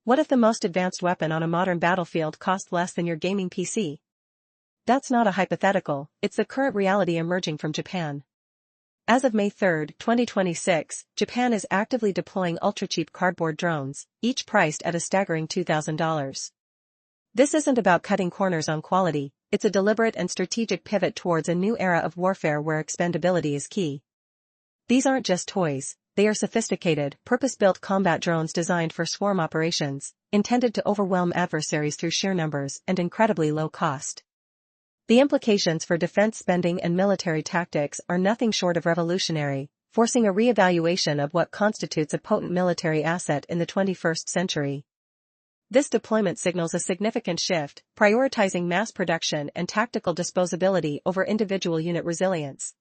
What if the most advanced weapon on a modern battlefield cost less than your gaming PC? That's not a hypothetical, it's the current reality emerging from Japan. As of May 3, 2026, Japan is actively deploying ultra-cheap cardboard drones, each priced at a staggering $2,000. This isn't about cutting corners on quality, it's a deliberate and strategic pivot towards a new era of warfare where expendability is key. These aren't just toys, they are sophisticated, purpose-built combat drones designed for swarm operations, intended to overwhelm adversaries through sheer numbers and incredibly low cost. The implications for defense spending and military tactics are nothing short of revolutionary, forcing a re-evaluation of what constitutes a potent military asset in the 21st century. This deployment signals a significant shift, prioritizing mass production and tactical disposability over individual unit resilience.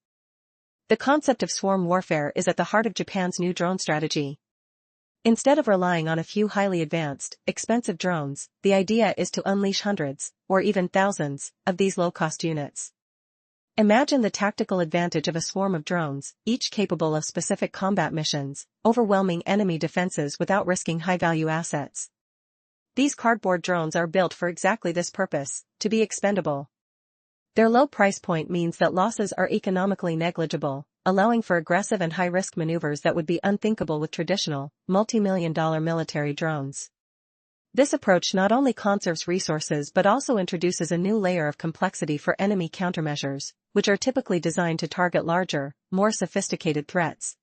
The concept of swarm warfare is at the heart of Japan's new drone strategy. Instead of relying on a few highly advanced, expensive drones, the idea is to unleash hundreds, or even thousands, of these low-cost units. Imagine the tactical advantage of a swarm of drones, each capable of specific combat missions, overwhelming enemy defenses without risking high-value assets. These cardboard drones are built for exactly this purpose, to be expendable. Their low price point means that losses are economically negligible, allowing for aggressive and high-risk maneuvers that would be unthinkable with traditional, multi-million-dollar military drones. This approach not only conserves resources but also introduces a new layer of complexity for enemy countermeasures, which are typically designed to target larger, more sophisticated threats.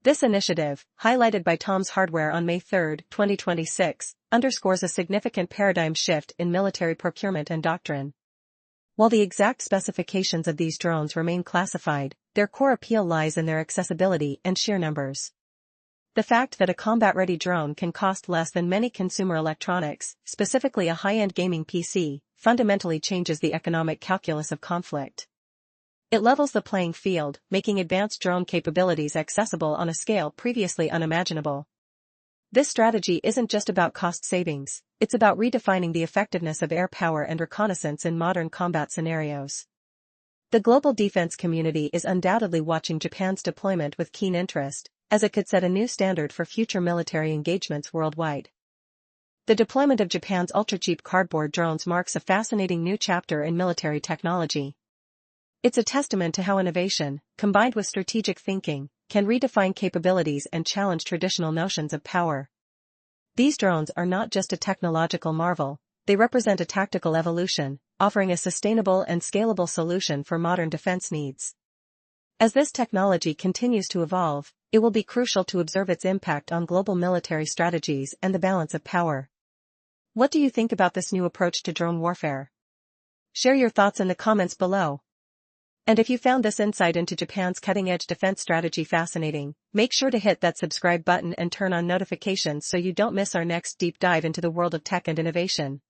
This initiative, highlighted by Tom's Hardware on May 3, 2026, underscores a significant paradigm shift in military procurement and doctrine. While the exact specifications of these drones remain classified, their core appeal lies in their accessibility and sheer numbers. The fact that a combat-ready drone can cost less than many consumer electronics, specifically a high-end gaming PC, fundamentally changes the economic calculus of conflict. It levels the playing field, making advanced drone capabilities accessible on a scale previously unimaginable. This strategy isn't just about cost savings, it's about redefining the effectiveness of air power and reconnaissance in modern combat scenarios. The global defense community is undoubtedly watching Japan's deployment with keen interest, as it could set a new standard for future military engagements worldwide. The deployment of Japan's ultra-cheap cardboard drones marks a fascinating new chapter in military technology. It's a testament to how innovation, combined with strategic thinking, can redefine capabilities and challenge traditional notions of power. These drones are not just a technological marvel, they represent a tactical evolution, offering a sustainable and scalable solution for modern defense needs. As this technology continues to evolve, it will be crucial to observe its impact on global military strategies and the balance of power. What do you think about this new approach to drone warfare? Share your thoughts in the comments below. And if you found this insight into Japan's cutting-edge defense strategy fascinating, make sure to hit that subscribe button and turn on notifications so you don't miss our next deep dive into the world of tech and innovation.